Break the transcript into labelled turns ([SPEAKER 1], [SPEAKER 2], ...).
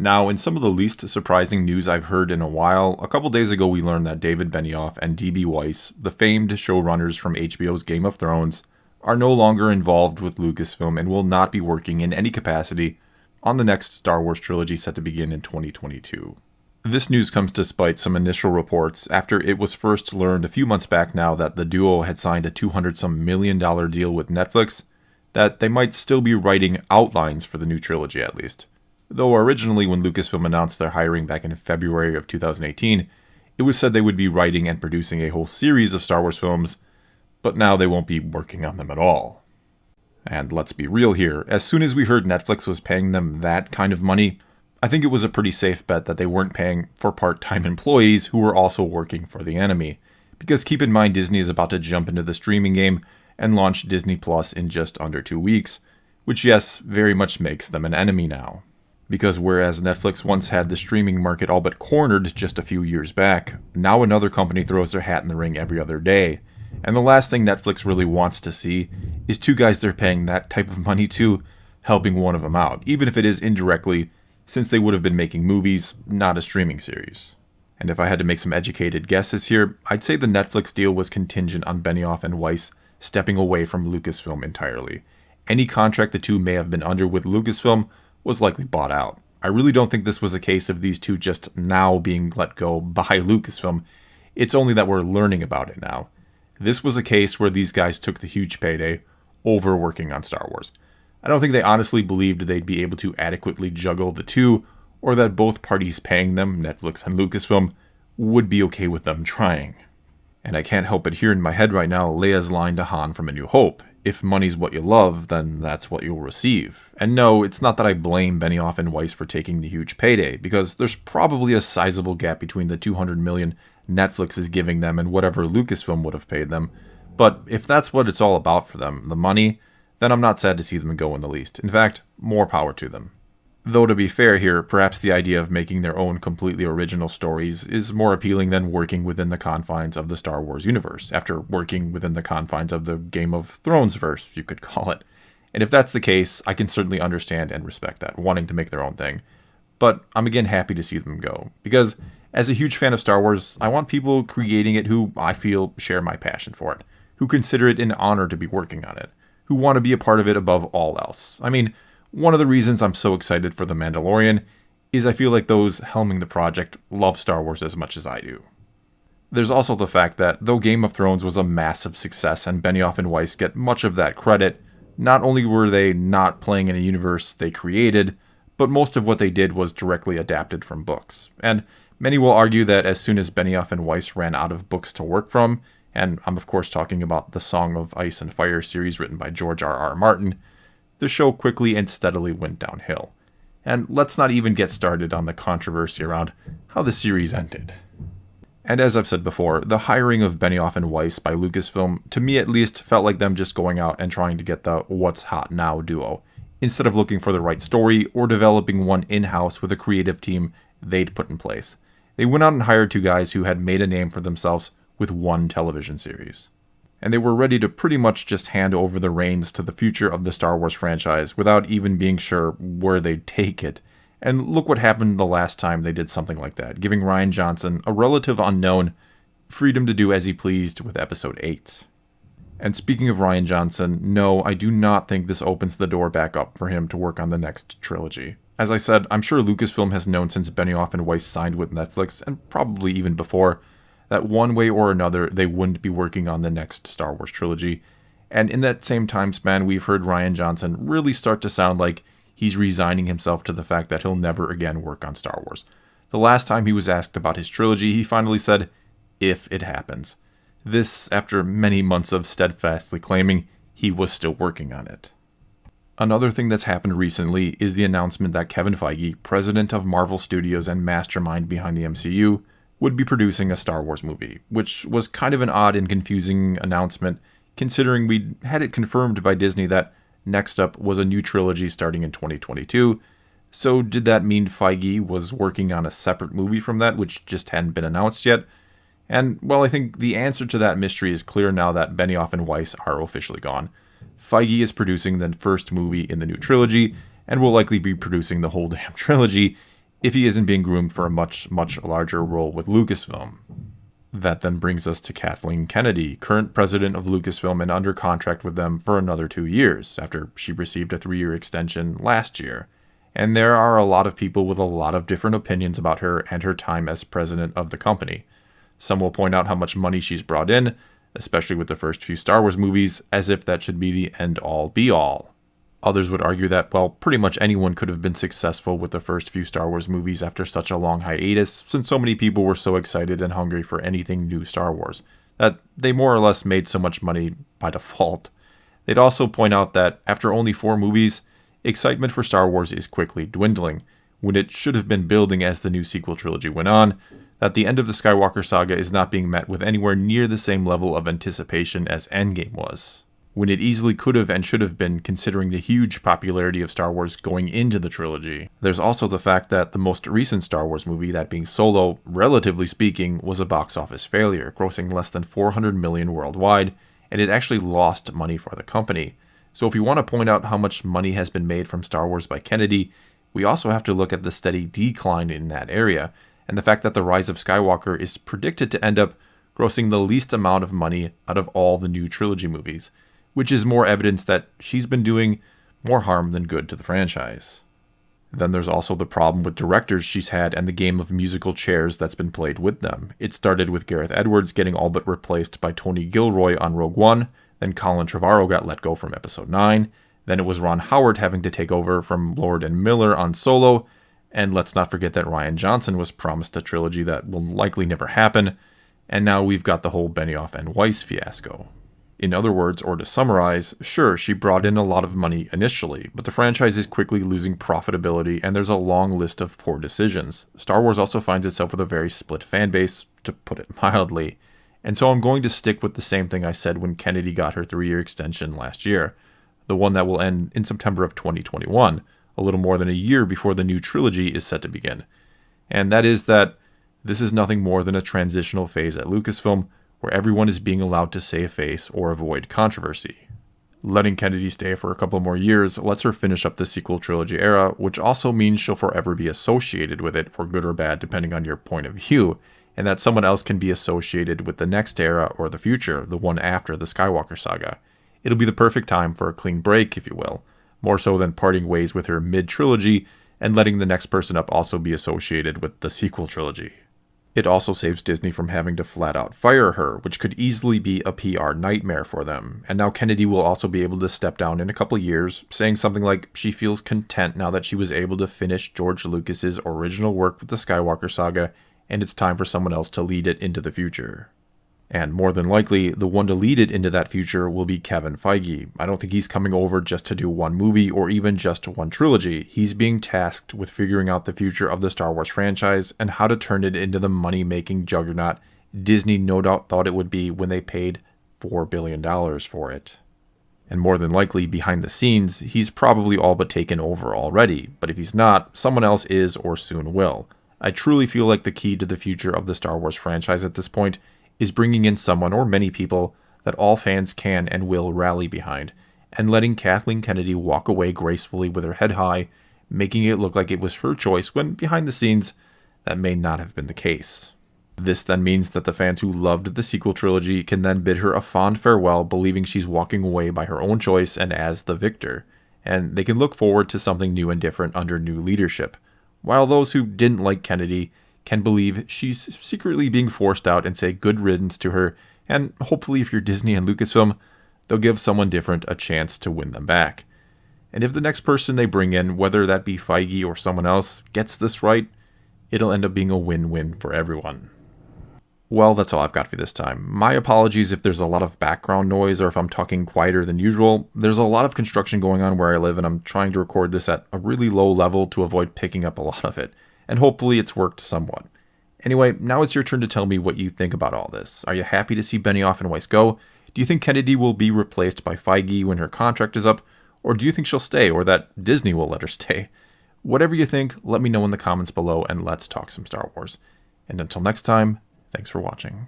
[SPEAKER 1] Now, in some of the least surprising news I've heard in a while, a couple days ago we learned that David Benioff and D.B. Weiss, the famed showrunners from HBO's Game of Thrones, are no longer involved with Lucasfilm and will not be working in any capacity on the next Star Wars trilogy set to begin in 2022. This news comes despite some initial reports after it was first learned a few months back now that the duo had signed a $200-some million deal with Netflix, that they might still be writing outlines for the new trilogy at least. Though originally when Lucasfilm announced their hiring back in February of 2018, it was said they would be writing and producing a whole series of Star Wars films, but now they won't be working on them at all. And let's be real here, as soon as we heard Netflix was paying them that kind of money, I think it was a pretty safe bet that they weren't paying for part-time employees who were also working for the enemy. Because keep in mind Disney is about to jump into the streaming game and launch Disney Plus in just under 2 weeks, which yes, very much makes them an enemy now. Because whereas Netflix once had the streaming market all but cornered just a few years back, now another company throws their hat in the ring every other day. And the last thing Netflix really wants to see is two guys they're paying that type of money to helping one of them out, even if it is indirectly, since they would have been making movies, not a streaming series. And if I had to make some educated guesses here, I'd say the Netflix deal was contingent on Benioff and Weiss stepping away from Lucasfilm entirely. Any contract the two may have been under with Lucasfilm was likely bought out. I really don't think this was a case of these two just now being let go by Lucasfilm. It's only that we're learning about it now. This was a case where these guys took the huge payday over working on Star Wars. I don't think they honestly believed they'd be able to adequately juggle the two, or that both parties paying them, Netflix and Lucasfilm, would be okay with them trying. And I can't help but hear in my head right now Leia's line to Han from A New Hope. If money's what you love, then that's what you'll receive. And no, it's not that I blame Benioff and Weiss for taking the huge payday, because there's probably a sizable gap between the $200 million Netflix is giving them and whatever Lucasfilm would have paid them. But if that's what it's all about for them, the money, then I'm not sad to see them go in the least. In fact, more power to them. Though to be fair here, perhaps the idea of making their own completely original stories is more appealing than working within the confines of the Star Wars universe, after working within the confines of the Game of Thrones verse, you could call it. And if that's the case, I can certainly understand and respect that, wanting to make their own thing. But I'm again happy to see them go, because as a huge fan of Star Wars, I want people creating it who I feel share my passion for it, who consider it an honor to be working on it, who want to be a part of it above all else. I mean, one of the reasons I'm so excited for The Mandalorian is I feel like those helming the project love Star Wars as much as I do. There's also the fact that though Game of Thrones was a massive success and Benioff and Weiss get much of that credit, not only were they not playing in a universe they created, but most of what they did was directly adapted from books. And many will argue that as soon as Benioff and Weiss ran out of books to work from, and I'm of course talking about the Song of Ice and Fire series written by George R.R. Martin, the show quickly and steadily went downhill. And let's not even get started on the controversy around how the series ended. And as I've said before, the hiring of Benioff and Weiss by Lucasfilm, to me at least, felt like them just going out and trying to get the what's hot now duo, instead of looking for the right story or developing one in-house with a creative team they'd put in place. They went out and hired two guys who had made a name for themselves with one television series. And they were ready to pretty much just hand over the reins to the future of the Star Wars franchise without even being sure where they'd take it. And look what happened the last time they did something like that, giving Rian Johnson, a relative unknown, freedom to do as he pleased with Episode 8. And speaking of Rian Johnson, no, I do not think this opens the door back up for him to work on the next trilogy. As I said, I'm sure Lucasfilm has known since Benioff and Weiss signed with Netflix, and probably even before, that one way or another they wouldn't be working on the next Star Wars trilogy. And in that same time span, we've heard Rian Johnson really start to sound like he's resigning himself to the fact that he'll never again work on Star Wars. The last time he was asked about his trilogy, he finally said, "if it happens." This after many months of steadfastly claiming he was still working on it. Another thing that's happened recently is the announcement that Kevin Feige, president of Marvel Studios and mastermind behind the MCU, would be producing a Star Wars movie, which was kind of an odd and confusing announcement, considering we'd had it confirmed by Disney that next up was a new trilogy starting in 2022. So did that mean Feige was working on a separate movie from that, which just hadn't been announced yet? And, well, I think the answer to that mystery is clear now that Benioff and Weiss are officially gone. Feige is producing the first movie in the new trilogy, and will likely be producing the whole damn trilogy, if he isn't being groomed for a much, much larger role with Lucasfilm. That then brings us to Kathleen Kennedy, current president of Lucasfilm and under contract with them for another 2 years, after she received a 3-year extension last year. And there are a lot of people with a lot of different opinions about her and her time as president of the company. Some will point out how much money she's brought in, especially with the first few Star Wars movies, as if that should be the end-all be-all. Others would argue that, well, pretty much anyone could have been successful with the first few Star Wars movies after such a long hiatus, since so many people were so excited and hungry for anything new Star Wars, that they more or less made so much money by default. They'd also point out that after only 4 movies, excitement for Star Wars is quickly dwindling, when it should have been building as the new sequel trilogy went on, that the end of the Skywalker saga is not being met with anywhere near the same level of anticipation as Endgame was, when it easily could have and should have been considering the huge popularity of Star Wars going into the trilogy. There's also the fact that the most recent Star Wars movie, that being Solo, relatively speaking, was a box office failure, grossing less than $400 million worldwide, and it actually lost money for the company. So if you want to point out how much money has been made from Star Wars by Kennedy, we also have to look at the steady decline in that area, and the fact that The Rise of Skywalker is predicted to end up grossing the least amount of money out of all the new trilogy movies, which is more evidence that she's been doing more harm than good to the franchise. Then there's also the problem with directors she's had and the game of musical chairs that's been played with them. It started with Gareth Edwards getting all but replaced by Tony Gilroy on Rogue One, then Colin Trevorrow got let go from Episode 9, then it was Ron Howard having to take over from Lord and Miller on Solo, and let's not forget that Rian Johnson was promised a trilogy that will likely never happen, and now we've got the whole Benioff and Weiss fiasco. In other words, or to summarize, sure, she brought in a lot of money initially, but the franchise is quickly losing profitability and there's a long list of poor decisions. Star Wars also finds itself with a very split fan base, to put it mildly. And so I'm going to stick with the same thing I said when Kennedy got her 3-year extension last year, the one that will end in September of 2021, a little more than a year before the new trilogy is set to begin. And that is that this is nothing more than a transitional phase at Lucasfilm, where everyone is being allowed to save face or avoid controversy. Letting Kennedy stay for a couple more years lets her finish up the sequel trilogy era, which also means she'll forever be associated with it, for good or bad depending on your point of view, and that someone else can be associated with the next era or the future, the one after the Skywalker saga. It'll be the perfect time for a clean break, if you will, more so than parting ways with her mid-trilogy and letting the next person up also be associated with the sequel trilogy. It also saves Disney from having to flat out fire her, which could easily be a PR nightmare for them. And now Kennedy will also be able to step down in a couple years, saying something like she feels content now that she was able to finish George Lucas's original work with the Skywalker saga, and it's time for someone else to lead it into the future. And more than likely, the one to lead it into that future will be Kevin Feige. I don't think he's coming over just to do one movie or even just one trilogy. He's being tasked with figuring out the future of the Star Wars franchise and how to turn it into the money-making juggernaut Disney no doubt thought it would be when they paid $4 billion for it. And more than likely, behind the scenes, he's probably all but taken over already. But if he's not, someone else is or soon will. I truly feel like the key to the future of the Star Wars franchise at this point is bringing in someone or many people that all fans can and will rally behind, and letting Kathleen Kennedy walk away gracefully with her head high, making it look like it was her choice when behind the scenes that may not have been the case. This then means that the fans who loved the sequel trilogy can then bid her a fond farewell, believing she's walking away by her own choice and as the victor, and they can look forward to something new and different under new leadership, while those who didn't like Kennedy can believe she's secretly being forced out and say good riddance to her, and hopefully if you're Disney and Lucasfilm, they'll give someone different a chance to win them back. And if the next person they bring in, whether that be Feige or someone else, gets this right, it'll end up being a win-win for everyone. Well, that's all I've got for this time. My apologies if there's a lot of background noise or if I'm talking quieter than usual. There's a lot of construction going on where I live and I'm trying to record this at a really low level to avoid picking up a lot of it. And hopefully it's worked somewhat. Anyway, now it's your turn to tell me what you think about all this. Are you happy to see Benioff and Weiss go? Do you think Kennedy will be replaced by Feige when her contract is up? Or do you think she'll stay, or that Disney will let her stay? Whatever you think, let me know in the comments below, and let's talk some Star Wars. And until next time, thanks for watching.